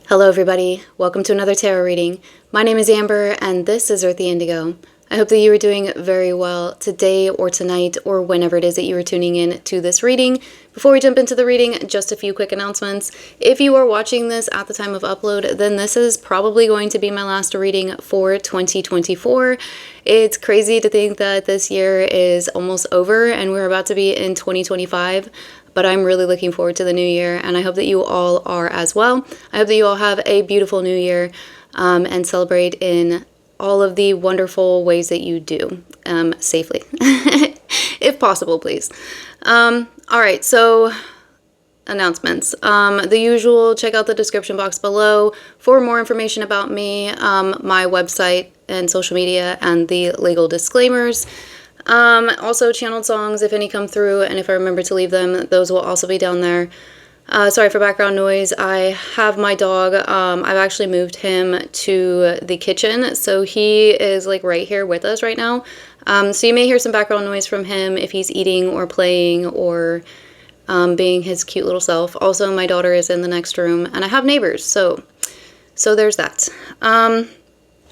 Hello everybody, welcome to another tarot reading. My name is Amber and this is Earthy Indigo. I hope that you are doing very well today or tonight or whenever it is that you are tuning in to this reading. Before we jump into the reading, just a few quick announcements. If you are watching this at the time of upload, then this is probably going to be my last reading for 2024. It's crazy to think that this year is almost over and we're about to be in 2025. But I'm really looking forward to the new year, and I hope that you all are as well. I hope that you all have a beautiful new year and celebrate in all of the wonderful ways that you do, safely, if possible, please. All right, so announcements. The usual, check out the description box below for more information about me, my website and social media, and the legal disclaimers. Also channeled songs, if any come through, and if I remember to leave them, those will also be down there. Sorry for background noise. I have my dog. I've actually moved him to the kitchen, so he is like right here with us right now. So you may hear some background noise from him if he's eating or playing or being his cute little self. Also, my daughter is in the next room, and I have neighbors, so there's that.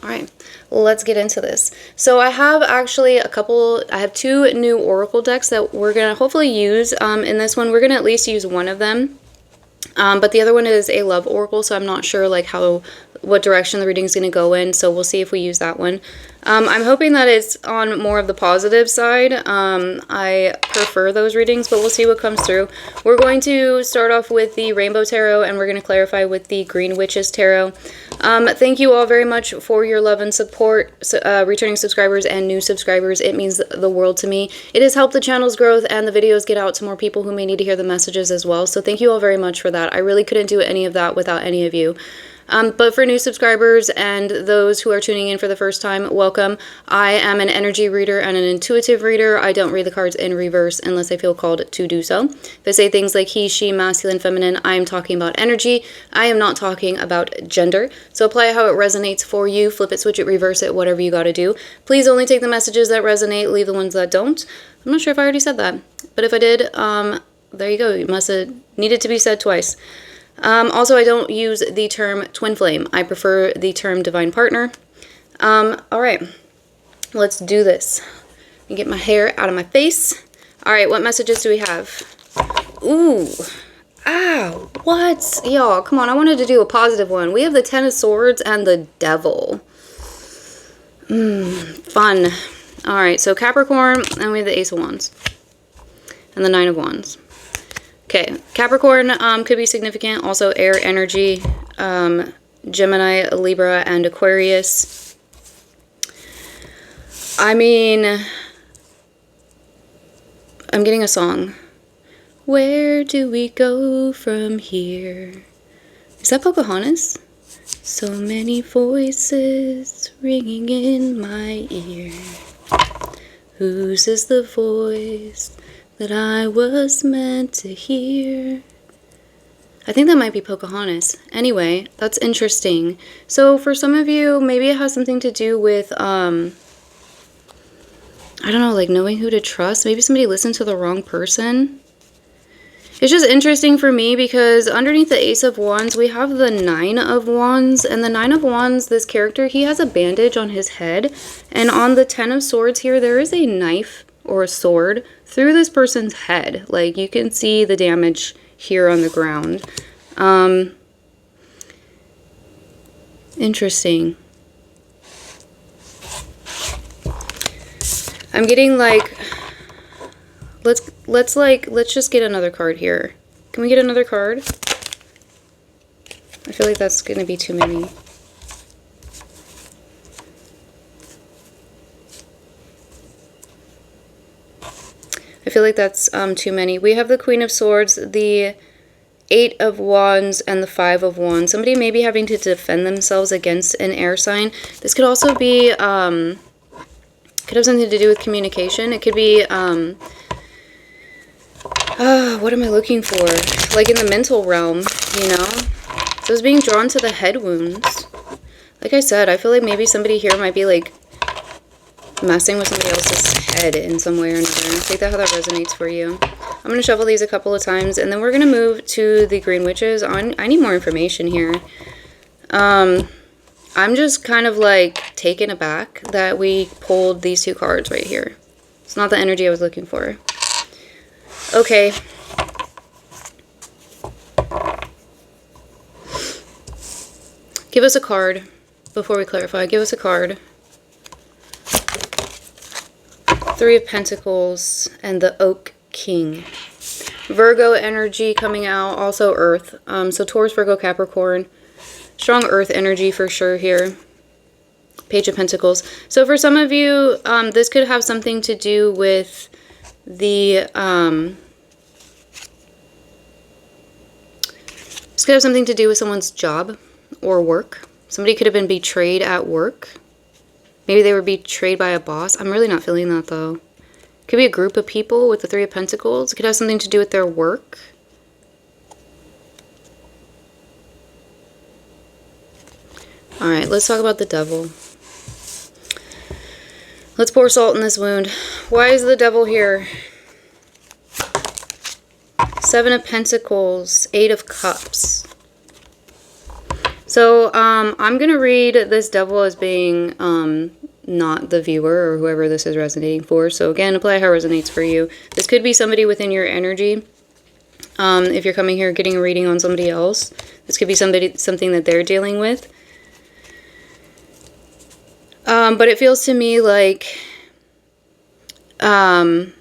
All right, let's get into this. So I have actually I have two new oracle decks that we're going to hopefully use in this one. We're going to at least use one of them, but the other one is a love oracle, so I'm not sure like what direction the reading is going to go in, so we'll see if we use that one. I'm hoping that it's on more of the positive side. I prefer those readings, but we'll see what comes through. We're going to start off with the Rainbow Tarot, and we're going to clarify with the Green Witches Tarot. Thank you all very much for your love and support, returning subscribers and new subscribers. It means the world to me. It has helped the channel's growth and the videos get out to more people who may need to hear the messages as well, so thank you all very much for that. I really couldn't do any of that without any of you. But for new subscribers and those who are tuning in for the first time, welcome. I am an energy reader and an intuitive reader. I don't read the cards in reverse unless I feel called to do so. If I say things like he, she, masculine, feminine, I am talking about energy. I am not talking about gender. So apply how it resonates for you. Flip it, switch it, reverse it, whatever you got to do. Please only take the messages that resonate, leave the ones that don't. I'm not sure if I already said that, but if I did, there you go. You must have needed to be said twice. Also, I don't use the term twin flame. I prefer the term divine partner. All right, let's do this. Let me get my hair out of my face. All right, what messages do we have? Ooh, ow, what? Y'all, come on, I wanted to do a positive one. We have the Ten of Swords and the Devil. Fun. All right, so Capricorn, and we have the Ace of Wands and the Nine of Wands. Okay, Capricorn could be significant. Also air energy, Gemini, Libra, and Aquarius. I mean, I'm getting a song. Where do we go from here? Is that Pocahontas? So many voices ringing in my ear. Whose is the voice that I was meant to hear? I think that might be Pocahontas. Anyway, that's interesting. So for some of you, maybe it has something to do with, I don't know, like knowing who to trust. Maybe somebody listened to the wrong person. It's just interesting for me because underneath the Ace of Wands, we have the Nine of Wands. And the Nine of Wands, this character, he has a bandage on his head. And on the Ten of Swords here, there is a knife or a sword through this person's head. Like, you can see the damage here on the ground. Interesting. I'm getting like, let's just get another card here. Can we get another card? I feel like that's gonna be too many. I feel like that's too many. We have the Queen of Swords, the Eight of Wands, and the Five of Wands. Somebody may be having to defend themselves against an air sign. This could also be, could have something to do with communication. It could be, what am I looking for? Like in the mental realm, you know? So it's being drawn to the head wounds. Like I said, I feel like maybe somebody here might be like messing with somebody else's head in some way or another. Take that how that resonates for you. I'm going to shuffle these a couple of times, and then we're going to move to the Green Witches. I need more information here. I'm just kind of like taken aback that we pulled these two cards right here. It's not the energy I was looking for. Okay. Give us a card before we clarify. Give us a card. Three of Pentacles and the Oak King. Virgo energy coming out. Also Earth. So Taurus, Virgo, Capricorn. Strong Earth energy for sure here. Page of Pentacles. So for some of you, this could have something to do with the... this could have something to do with someone's job or work. Somebody could have been betrayed at work. Maybe they were betrayed by a boss. I'm really not feeling that though. Could be a group of people with the Three of Pentacles. It could have something to do with their work. Alright, let's talk about the devil. Let's pour salt in this wound. Why is the devil here? Seven of Pentacles, Eight of Cups. So, I'm going to read this devil as being not the viewer or whoever this is resonating for. So again, apply how it resonates for you. This could be somebody within your energy. If you're coming here getting a reading on somebody else, this could be something that they're dealing with. But it feels to me like, I'm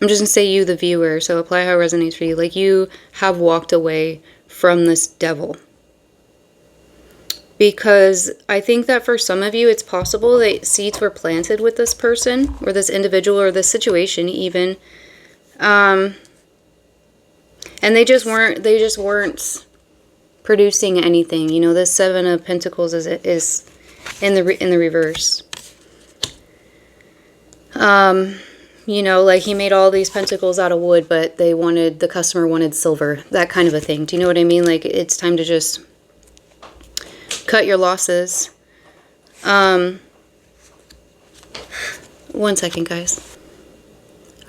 just going to say you, the viewer, so apply how it resonates for you. Like you have walked away from this devil. Because I think that for some of you, it's possible that seeds were planted with this person, or this individual, or this situation even. And they just weren't producing anything. You know, this Seven of Pentacles is in the reverse. You know, like he made all these pentacles out of wood, but the customer wanted silver. That kind of a thing. Do you know what I mean? Like it's time to just cut your losses. 1 second, guys.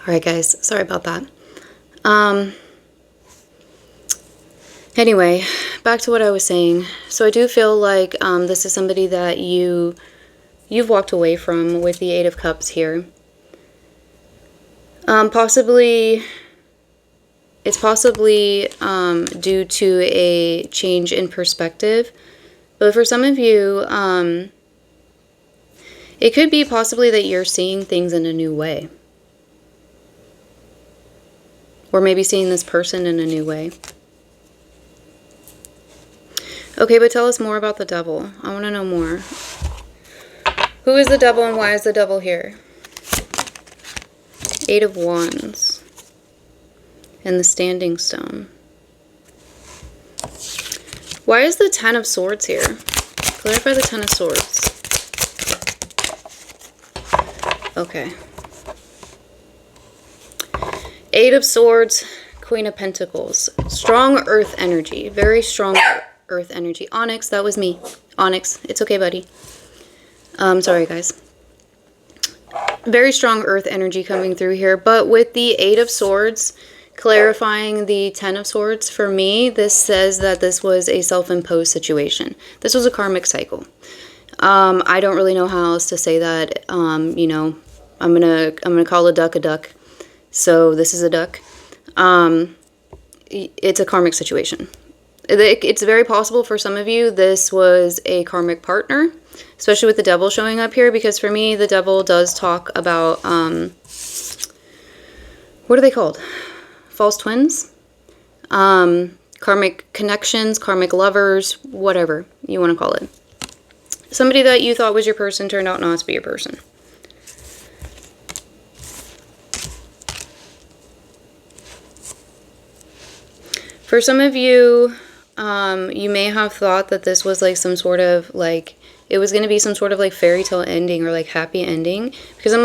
Alright, guys. Sorry about that. Anyway, back to what I was saying. So I do feel like this is somebody that you've walked away from with the Eight of Cups here. It's possibly due to a change in perspective. But for some of you, it could be possibly that you're seeing things in a new way. Or maybe seeing this person in a new way. Okay, but tell us more about the devil. I want to know more. Who is the devil and why is the devil here? Eight of Wands. And the Standing Stone. Why is the Ten of Swords here? Clarify the Ten of Swords. Okay. Eight of Swords, Queen of Pentacles. Strong earth energy. Very strong earth energy. Onyx, that was me. Onyx, it's okay, buddy. Sorry, guys. Very strong earth energy coming through here. But with the Eight of Swords, clarifying the Ten of Swords, for me, this says that this was a self-imposed situation. This was a karmic cycle. I don't really know how else to say that. You know, I'm gonna call a duck. So this is a duck. It's a karmic situation. It's very possible for some of you this was a karmic partner, especially with the devil showing up here, because for me the devil does talk about what are they called? False twins? Karmic connections, karmic lovers, whatever you want to call it. Somebody that you thought was your person turned out not to be your person. For some of you, you may have thought that this was like some sort of like, it was going to be some sort of like fairy tale ending or like happy ending. Because I'm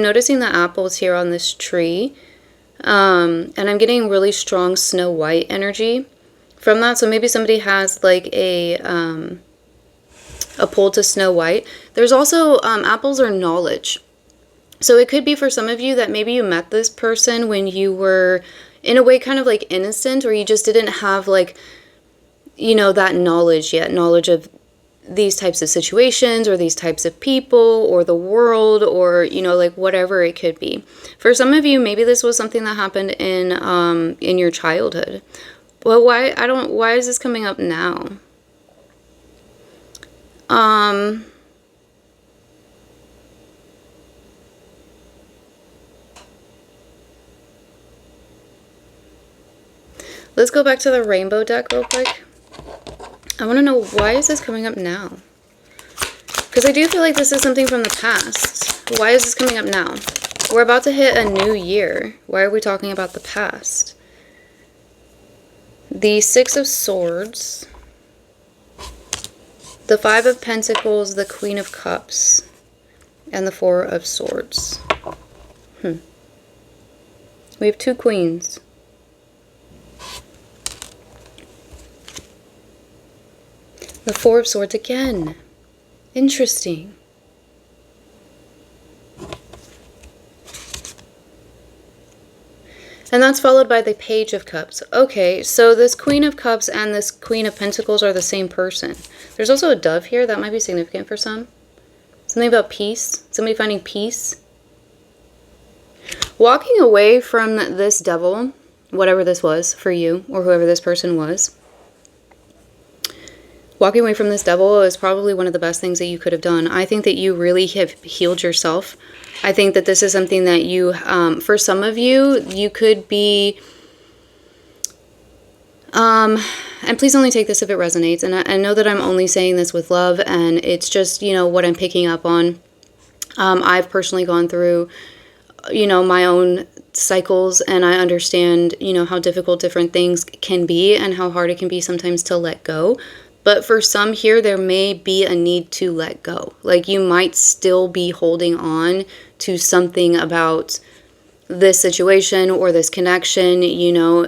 noticing the apples here on this tree. And I'm getting really strong Snow White energy from that. So maybe somebody has like a pull to Snow White. There's also, apples are knowledge. So it could be for some of you that maybe you met this person when you were in a way kind of like innocent, or you just didn't have like, you know, that knowledge yet, knowledge of these types of situations or these types of people or the world, or, you know, like whatever it could be. For some of you, maybe this was something that happened in your childhood. Well, why is this coming up now? Let's go back to the rainbow deck real quick. I want to know, why is this coming up now? Because I do feel like this is something from the past. Why is this coming up now? We're about to hit a new year. Why are we talking about the past? The Six of Swords, the Five of Pentacles, the Queen of Cups, and the Four of Swords. We have two queens. The Four of Swords again. Interesting. And that's followed by the Page of Cups. Okay, so this Queen of Cups and this Queen of Pentacles are the same person. There's also a dove here. That might be significant for some. Something about peace. Somebody finding peace. Walking away from this devil, whatever this was for you, or whoever this person was. Walking away from this devil is probably one of the best things that you could have done. I think that you really have healed yourself. I think that this is something that you, for some of you, you could be, and please only take this if it resonates. And I know that I'm only saying this with love, and it's just, you know, what I'm picking up on. I've personally gone through, you know, my own cycles, and I understand, you know, how difficult different things can be and how hard it can be sometimes to let go. But for some here, there may be a need to let go. Like, you might still be holding on to something about this situation or this connection, you know,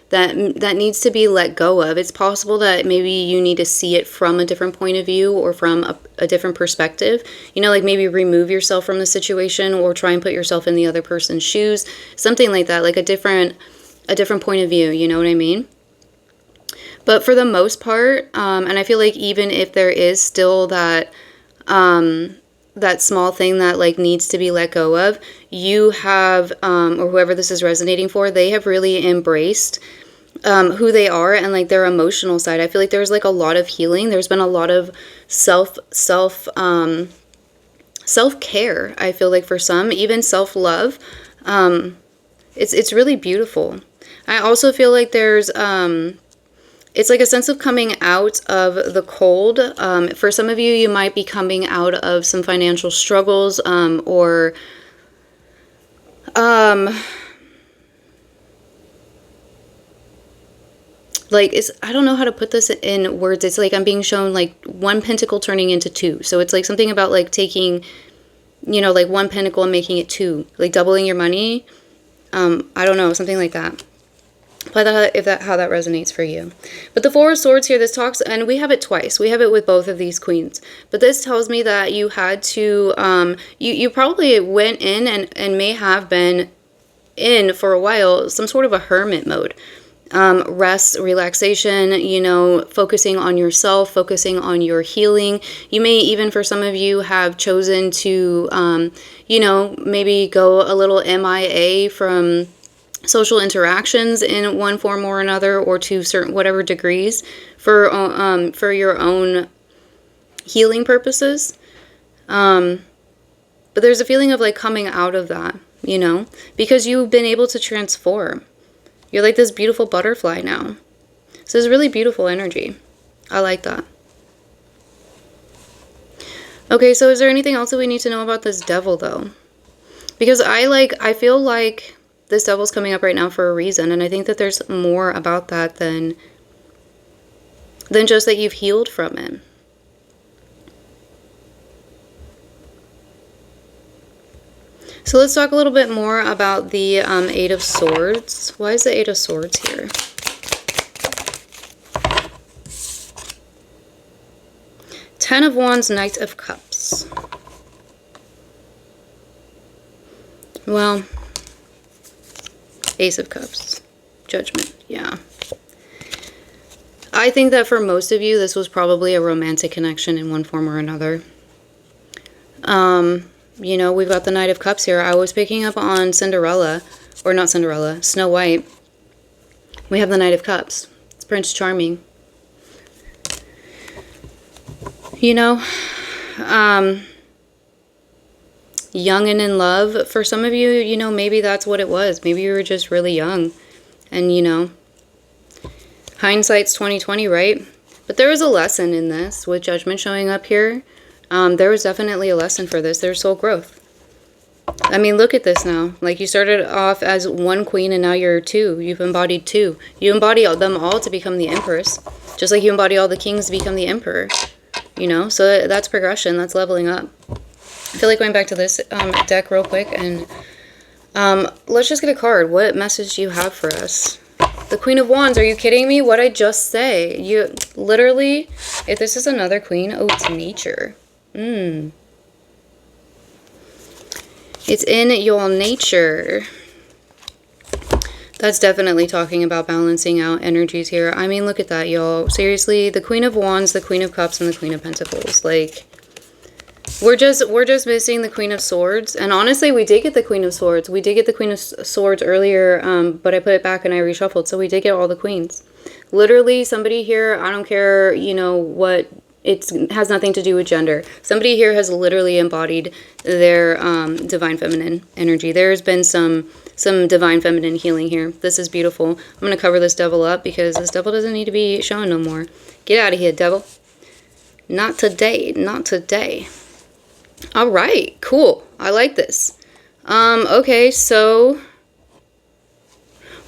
that needs to be let go of. It's possible that maybe you need to see it from a different point of view or from a different perspective. You know, like maybe remove yourself from the situation or try and put yourself in the other person's shoes. Something like that, like a different point of view, you know what I mean? But for the most part, and I feel like even if there is still that that small thing that like needs to be let go of, you have, or whoever this is resonating for, they have really embraced who they are and like their emotional side. I feel like there's like a lot of healing. There's been a lot of self-care, I feel like, for some, even self-love. It's really beautiful. I also feel like there's it's like a sense of coming out of the cold. For some of you, you might be coming out of some financial struggles, or like, I don't know how to put this in words. It's like I'm being shown like one pentacle turning into two. So it's like something about like taking, you know, like one pentacle and making it two, like doubling your money. I don't know, something like that. How that resonates for you. But the Four of Swords here, this talks, and we have it twice. We have it with both of these queens. But this tells me that you had to, you probably went in and may have been in for a while, some sort of a hermit mode. Rest, relaxation, you know, focusing on yourself, focusing on your healing. You may even, for some of you, have chosen to, you know, maybe go a little MIA from social interactions in one form or another, or to certain whatever degrees for your own healing purposes. But there's a feeling of like coming out of that, you know, because you've been able to transform. You're like this beautiful butterfly now. So it's really beautiful energy. I like that. Okay, so is there anything else that we need to know about this devil though? Because I feel like this devil's coming up right now for a reason, and I think that there's more about that than just that you've healed from it. So let's talk a little bit more about the Eight of Swords. Why is the Eight of Swords here? Ten of Wands, Knight of Cups. Well, Ace of Cups. Judgment, yeah. I think that for most of you, this was probably a romantic connection in one form or another. You know, we've got the Knight of Cups here. I was picking up on Cinderella, or not Cinderella, Snow White. We have the Knight of Cups. It's Prince Charming. You know, young and in love. For some of you, you know, maybe that's what it was. Maybe you were just really young. And, you know, hindsight's 20/20, right? But there was a lesson in this with Judgment showing up here. There was definitely a lesson for this. There's soul growth. I mean, look at this now. Like, you started off as one queen and now you're two. You've embodied two. You embody them all to become the empress. Just like you embody all the kings to become the emperor. You know, so that's progression. That's leveling up. I feel like going back to this deck real quick. And let's just get a card. What message do you have for us? The Queen of Wands. Are you kidding me? What'd I just say? You literally, if this is another queen, oh, it's nature. It's in your nature. That's definitely talking about balancing out energies here. I mean, look at that, y'all. Seriously, the Queen of Wands, the Queen of Cups, and the Queen of Pentacles. Like, we're just missing the Queen of Swords. And honestly, we did get the Queen of Swords. We did get the Queen of Swords earlier, but I put it back and I reshuffled. So we did get all the queens. Literally, somebody here, I don't care, you know, what, it has nothing to do with gender. Somebody here has literally embodied their divine feminine energy. There's been some divine feminine healing here. This is beautiful. I'm going to cover this devil up because this devil doesn't need to be shown no more. Get out of here, devil. Not today. Not today. All right. Cool. I like this. Okay, so...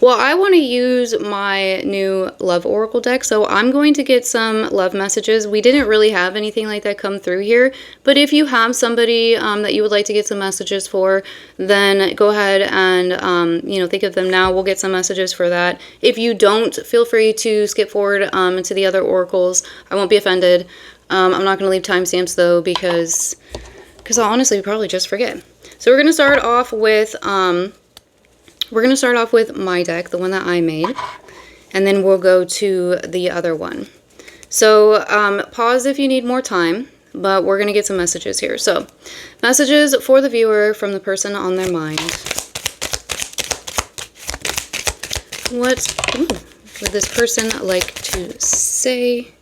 well, I want to use my new love oracle deck, so I'm going to get some love messages. We didn't really have anything like that come through here, but if you have somebody that you would like to get some messages for, then go ahead and, you know, think of them now. We'll get some messages for that. If you don't, feel free to skip forward into the other oracles. I won't be offended. I'm not going to leave timestamps, though, because I'll honestly probably just forget. So we're going to start off with... we're going to start off with my deck, the one that I made, and then we'll go to the other one. So pause if you need more time, but we're going to get some messages here. So messages for the viewer from the person on their mind. What would this person like to say?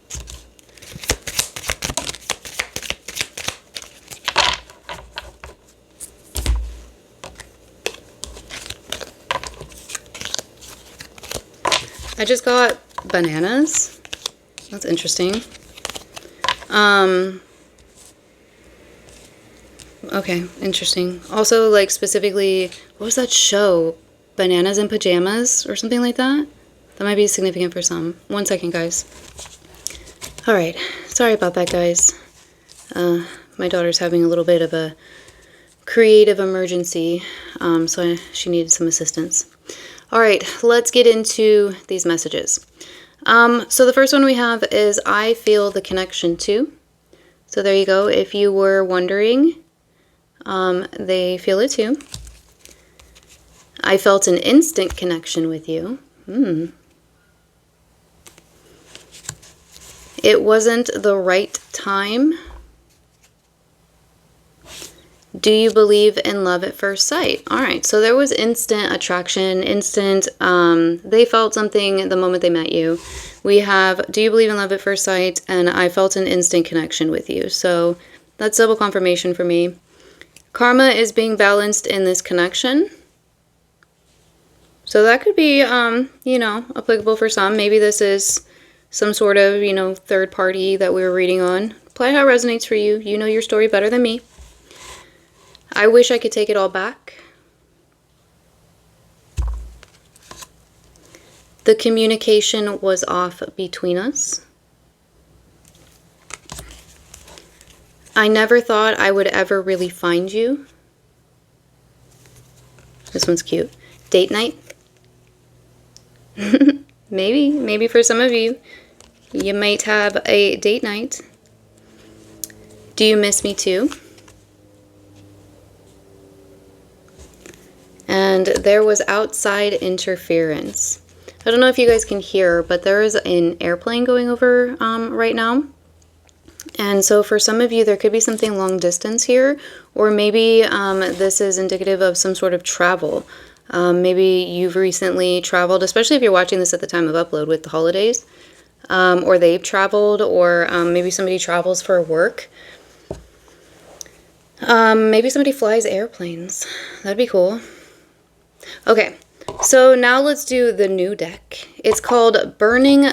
I just got bananas. That's interesting. Okay, interesting. Also, like, specifically, what was that show? Bananas in Pajamas or something like that? That might be significant for some. 1 second, guys. Alright, sorry about that, guys. My daughter's having a little bit of a creative emergency, so she needed some assistance. All right, let's get into these messages. So the first one we have is I feel the connection to. So there you go. If you were wondering, they feel it too. I felt an instant connection with you. It wasn't the right time. Do you believe in love at first sight? All right, so there was instant attraction, instant, they felt something the moment they met you. We have, do you believe in love at first sight? And I felt an instant connection with you. So that's double confirmation for me. Karma is being balanced in this connection. So that could be, you know, applicable for some. Maybe this is some sort of, you know, third party that we were reading on. Apply how it resonates for you. You know your story better than me. I wish I could take it all back. The communication was off between us. I never thought I would ever really find you. This one's cute. Date night. Maybe for some of you, you might have a date night. Do you miss me too? And there was outside interference. I don't know if you guys can hear, but there is an airplane going over right now. And so for some of you, there could be something long distance here, or maybe this is indicative of some sort of travel. Maybe you've recently traveled, especially if you're watching this at the time of upload with the holidays, or they've traveled, or maybe somebody travels for work. Maybe somebody flies airplanes. That'd be cool. Okay, so now let's do the new deck. It's called Burning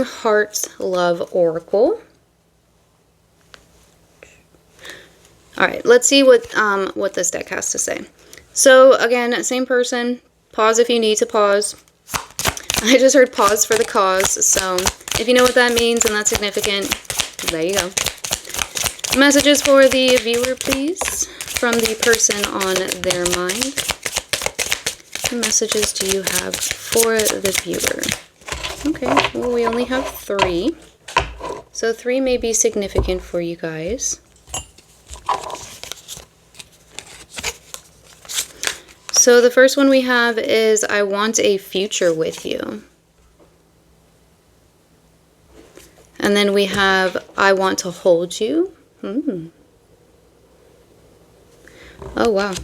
Hearts Love Oracle. All right, let's see what this deck has to say. So again, same person. Pause if you need to pause. I just heard pause for the cause, so if you know what that means and that's significant, there you go. Messages for the viewer, please, from the person on their mind. What messages do you have for the viewer? Okay, well, we only have 3. So 3 may be significant for you guys. So the first one we have is, I want a future with you. And then we have, I want to hold you. Oh, wow.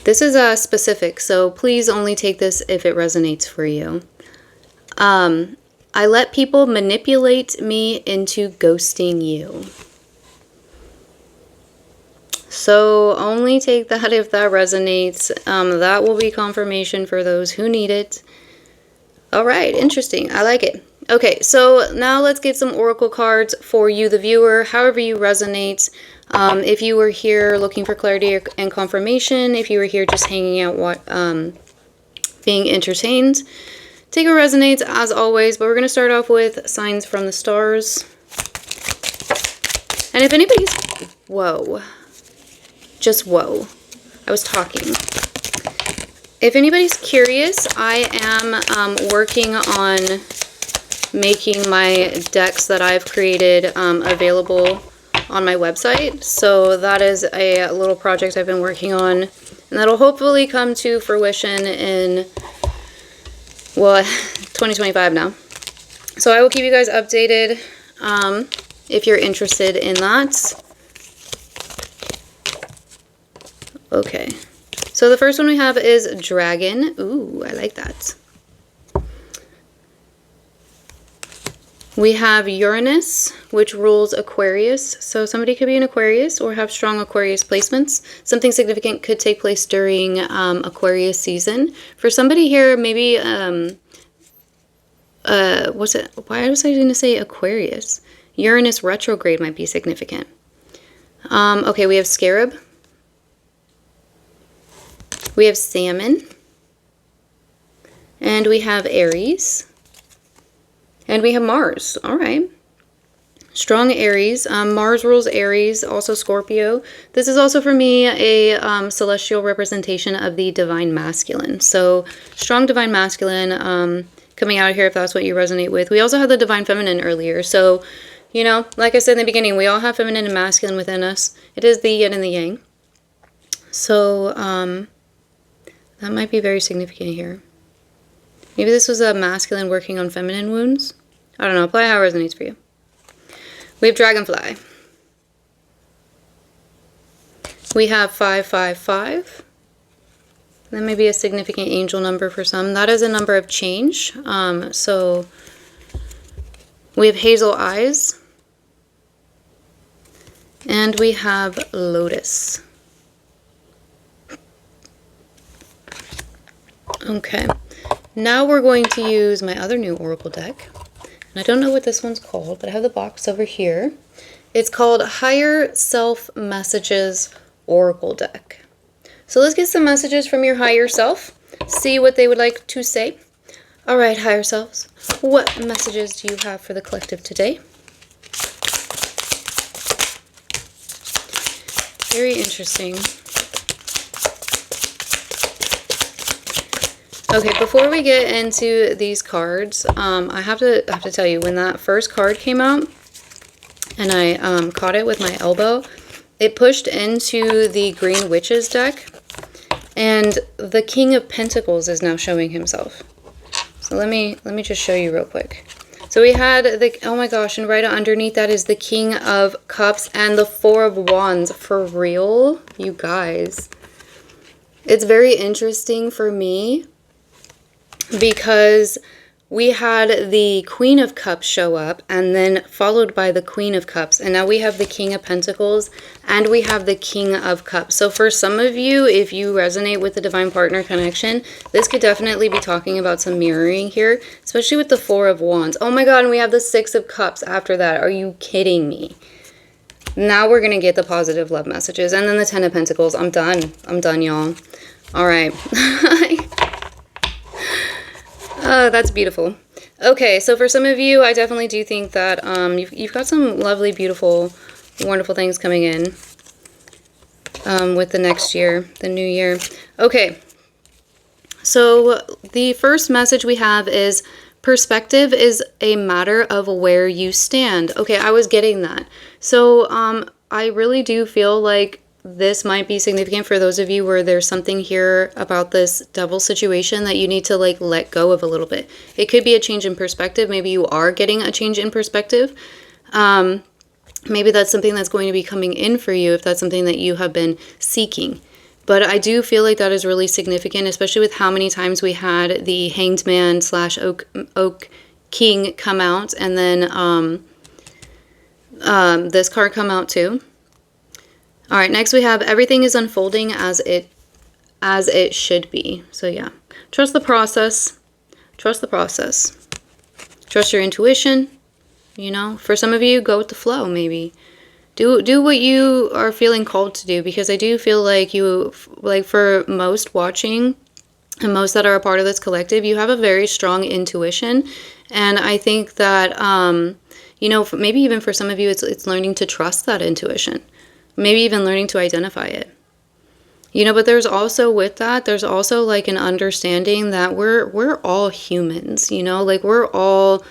This is specific, so please only take this if it resonates for you. I let people manipulate me into ghosting you. So only take that if that resonates. That will be confirmation for those who need it. All right, interesting. I like it. Okay, so now let's get some oracle cards for you, the viewer, however you resonate. If you were here looking for clarity and confirmation, if you were here just hanging out, being entertained, take what resonates as always. But we're going to start off with signs from the stars. And if anybody's... Whoa. Just whoa. I was talking. If anybody's curious, I am working on making my decks that I've created available on my website. So that is a little project I've been working on, and that'll hopefully come to fruition in, well, 2025 now. So I will keep you guys updated if you're interested in that. Okay, so the first one we have is Dragon. Ooh, I like that. We have Uranus, which rules Aquarius. So somebody could be an Aquarius or have strong Aquarius placements. Something significant could take place during Aquarius season. For somebody here, maybe, what's it? Why was I going to say Aquarius? Uranus retrograde might be significant. Okay, we have Scarab. We have Salmon. And we have Aries. And we have Mars. All right. Strong Aries. Mars rules Aries, also Scorpio. This is also for me a celestial representation of the divine masculine. So strong divine masculine coming out here if that's what you resonate with. We also had the divine feminine earlier. So, you know, like I said in the beginning, we all have feminine and masculine within us. It is the yin and the yang. So that might be very significant here. Maybe this was a masculine working on feminine wounds. I don't know. Apply how it resonates for you. We have Dragonfly. We have 555. That may be a significant angel number for some. That is a number of change. So we have Hazel Eyes. And we have Lotus. Okay. Now we're going to use my other new oracle deck. And I don't know what this one's called, but I have the box over here. It's called Higher Self Messages Oracle Deck. So let's get some messages from your higher self. See what they would like to say. All right, higher selves. What messages do you have for the collective today? Very interesting. Okay, before we get into these cards, I have to tell you, when that first card came out and I caught it with my elbow, it pushed into the Green Witches deck, And the King of Pentacles is now showing himself. So let me just show you real quick. So we had the, oh my gosh, and right underneath that is the King of Cups and the Four of Wands. For real, you guys. It's very interesting for me because we had the Queen of Cups show up and then followed by the Queen of Cups. And now we have the King of Pentacles and we have the King of Cups. So for some of you, if you resonate with the Divine Partner connection, this could definitely be talking about some mirroring here, especially with the Four of Wands. Oh my God, and we have the Six of Cups after that. Are you kidding me? Now we're going to get the positive love messages. And then the Ten of Pentacles. I'm done. I'm done, y'all. All right. Oh, that's beautiful. Okay, so for some of you, I definitely do think that you've got some lovely, beautiful, wonderful things coming in with the next year, the new year. Okay, so the first message we have is perspective is a matter of where you stand. Okay, I was getting that. So I really do feel like this might be significant for those of you where there's something here about this devil situation that you need to like let go of a little bit. It could be a change in perspective. Maybe you are getting a change in perspective. Maybe that's something that's going to be coming in for you if that's something that you have been seeking. But I do feel like that is really significant, especially with how many times we had the Hanged Man / Oak King come out and then this card come out too. All right, next we have everything is unfolding as it should be. So yeah, trust the process. Trust the process. Trust your intuition. You know, for some of you, go with the flow. Maybe do what you are feeling called to do, because I do feel like you, like for most watching and most that are a part of this collective, you have a very strong intuition, and I think that you know, maybe even for some of you, it's learning to trust that intuition. Maybe even learning to identify it. You know, but there's also with that, there's also like an understanding that we're all humans, you know, like we're all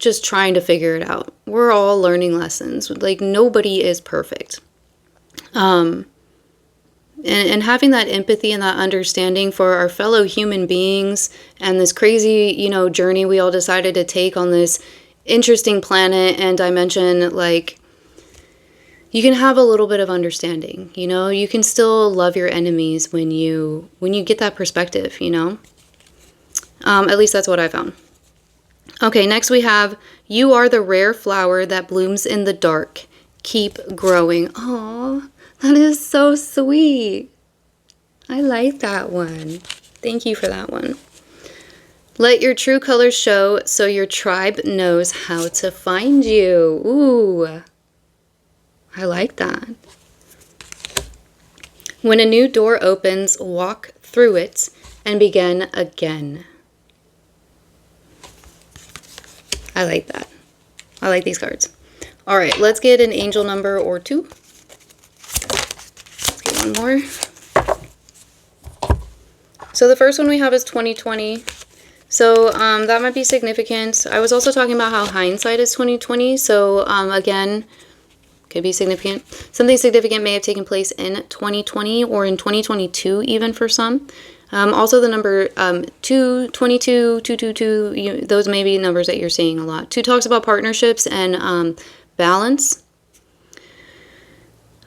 just trying to figure it out. We're all learning lessons. Like nobody is perfect. And having that empathy and that understanding for our fellow human beings and this crazy, you know, journey we all decided to take on this interesting planet and dimension, like you can have a little bit of understanding, you know, you can still love your enemies when you get that perspective, you know, at least that's what I found. Okay, next we have you are the rare flower that blooms in the dark, keep growing. Oh, that is so sweet. I like that one. Thank you for that one. Let your true colors show so your tribe knows how to find you. Ooh, I like that. When a new door opens, walk through it and begin again. I like that. I like these cards. All right, let's get an angel number or two. Let's get one more. So the first one we have is 2020. So that might be significant. I was also talking about how hindsight is 2020. So again, could be significant. Something significant may have taken place in 2020 or in 2022 even for some. Also the number 2, 22, 222, those may be numbers that you're seeing a lot. 2 talks about partnerships and balance.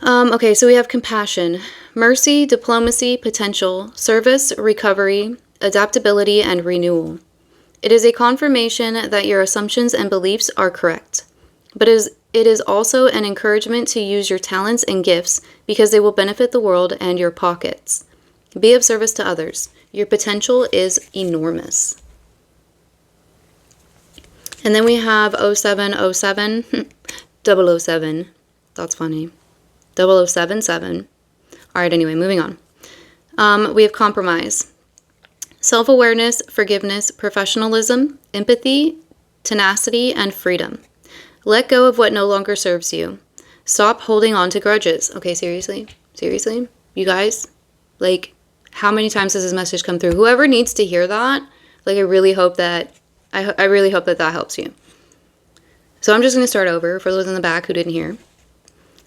Okay, so we have compassion, mercy, diplomacy, potential, service, recovery, adaptability, and renewal. It is a confirmation that your assumptions and beliefs are correct, but it is also an encouragement to use your talents and gifts because they will benefit the world and your pockets. Be of service to others. Your potential is enormous. And then we have 0707, 007. That's funny. 0077. All right, anyway, moving on. We have compromise. Self-awareness, forgiveness, professionalism, empathy, tenacity, and freedom. Let go of what no longer serves you. Stop holding on to grudges. Okay, seriously? Seriously? You guys? Like, how many times has this message come through? Whoever needs to hear that, like, I really hope that that helps you. So I'm just going to start over for those in the back who didn't hear.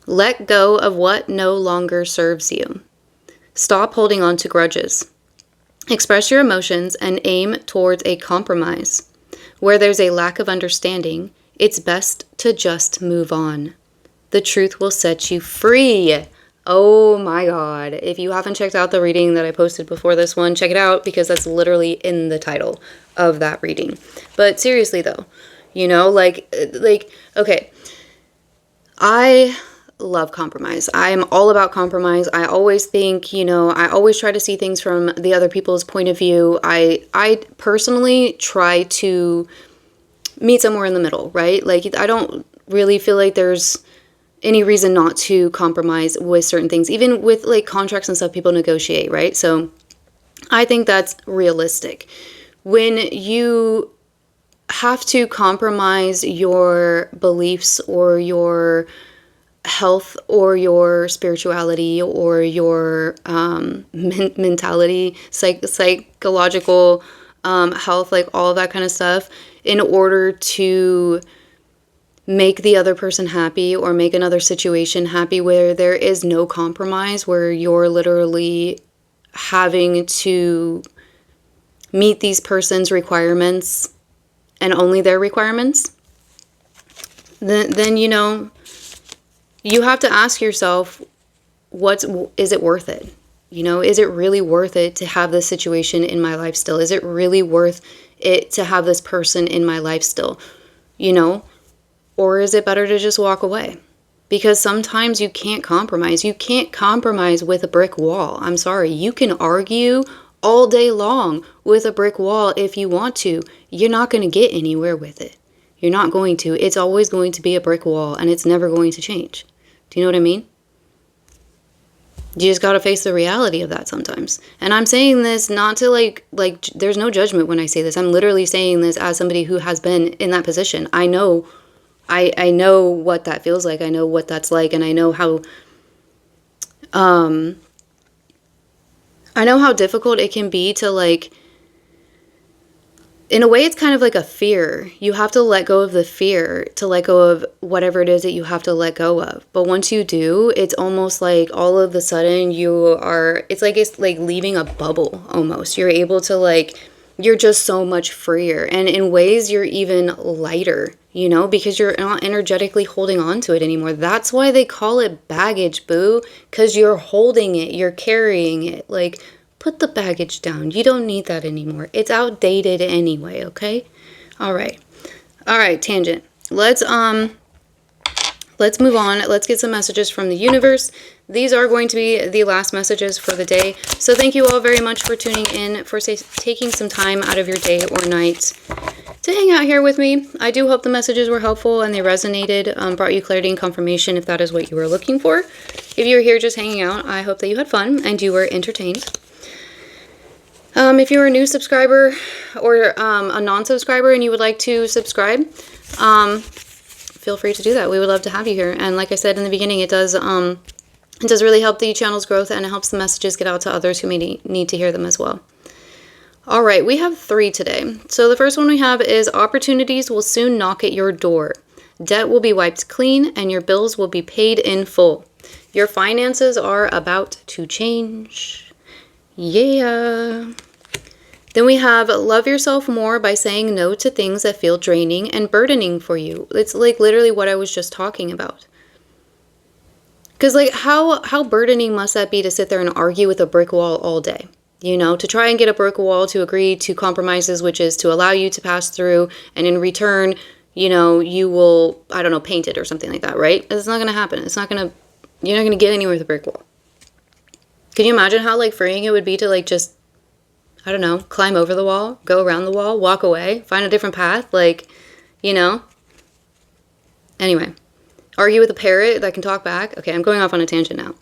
Let go of what no longer serves you. Stop holding on to grudges. Express your emotions and aim towards a compromise. Where there's a lack of understanding, it's best to just move on. The truth will set you free. Oh my God. If you haven't checked out the reading that I posted before this one, check it out because that's literally in the title of that reading. But seriously though, you know, okay, I love compromise. I am all about compromise. I always think, you know, I always try to see things from the other people's point of view. I personally try to meet somewhere in the middle, right? Like, I don't really feel like there's any reason not to compromise with certain things. Even with like contracts and stuff, people negotiate, right? So I think that's realistic. When you have to compromise your beliefs or your health or your spirituality or your mentality, psychological health, like all of that kind of stuff, in order to make the other person happy or make another situation happy, where there is no compromise, where you're literally having to meet these person's requirements and only their requirements, then you know, you have to ask yourself, is it worth it? You know, is it really worth it to have this situation in my life still? Is it really worth it to have this person in my life still? You know, or is it better to just walk away? Because sometimes you can't compromise. You can't compromise with a brick wall. I'm sorry. You can argue all day long with a brick wall if you want to. You're not going to get anywhere with it. You're not going to. It's always going to be a brick wall, and it's never going to change. Do you know what I mean? You just got to face the reality of that sometimes. And I'm saying this not to like there's no judgment when I say this. I'm literally saying this as somebody who has been in that position. I know what that feels like. I know what that's like, and I know how difficult it can be to, like, in a way, it's kind of like a fear. You have to let go of the fear to let go of whatever it is that you have to let go of. But once you do, it's almost like all of a sudden it's like leaving a bubble almost. You're able to, like, you're just so much freer. And in ways, you're even lighter, you know, because you're not energetically holding on to it anymore. That's why they call it baggage, boo, because you're holding it, you're carrying it. Like, put the baggage down. You don't need that anymore. It's outdated anyway, okay? All right, tangent. Let's move on. Let's get some messages from the universe. These are going to be the last messages for the day. So thank you all very much for tuning in, for taking some time out of your day or night to hang out here with me. I do hope the messages were helpful and they resonated, brought you clarity and confirmation if that is what you were looking for. If you were here just hanging out, I hope that you had fun and you were entertained. If you're a new subscriber or a non-subscriber and you would like to subscribe, feel free to do that. We would love to have you here. And like I said in the beginning, it does really help the channel's growth, and it helps the messages get out to others who may need to hear them as well. All right, we have 3 today. So the first one we have is opportunities will soon knock at your door. Debt will be wiped clean and your bills will be paid in full. Your finances are about to change. Yeah. Then we have love yourself more by saying no to things that feel draining and burdening for you. It's like literally what I was just talking about. Because like how burdening must that be to sit there and argue with a brick wall all day? You know, to try and get a brick wall to agree to compromises, which is to allow you to pass through, and in return, you know, you will, I don't know, paint it or something like that, right? It's not going to happen. You're not going to get anywhere with a brick wall. Can you imagine how, like, freeing it would be to, like, just, I don't know, climb over the wall, go around the wall, walk away, find a different path, like, you know? Anyway, argue with a parrot that can talk back. Okay, I'm going off on a tangent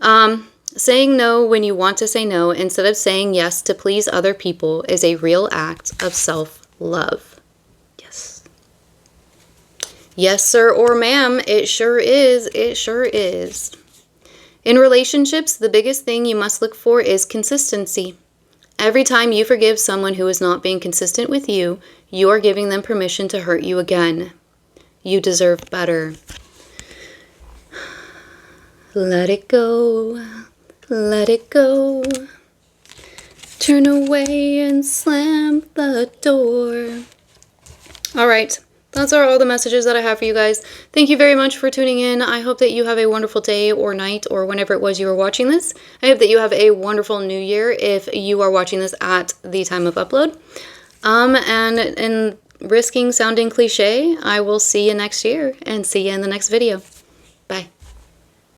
now. Saying no when you want to say no instead of saying yes to please other people is a real act of self-love. Yes. Yes, sir or ma'am, it sure is. It sure is. In relationships, the biggest thing you must look for is consistency. Every time you forgive someone who is not being consistent with you, you are giving them permission to hurt you again. You deserve better. Let it go, let it go. Turn away and slam the door. All right, those are all the messages that I have for you guys. Thank you very much for tuning in. I hope that you have a wonderful day or night or whenever it was you were watching this. I hope that you have a wonderful new year if you are watching this at the time of upload. And in risking sounding cliche, I will see you next year and see you in the next video.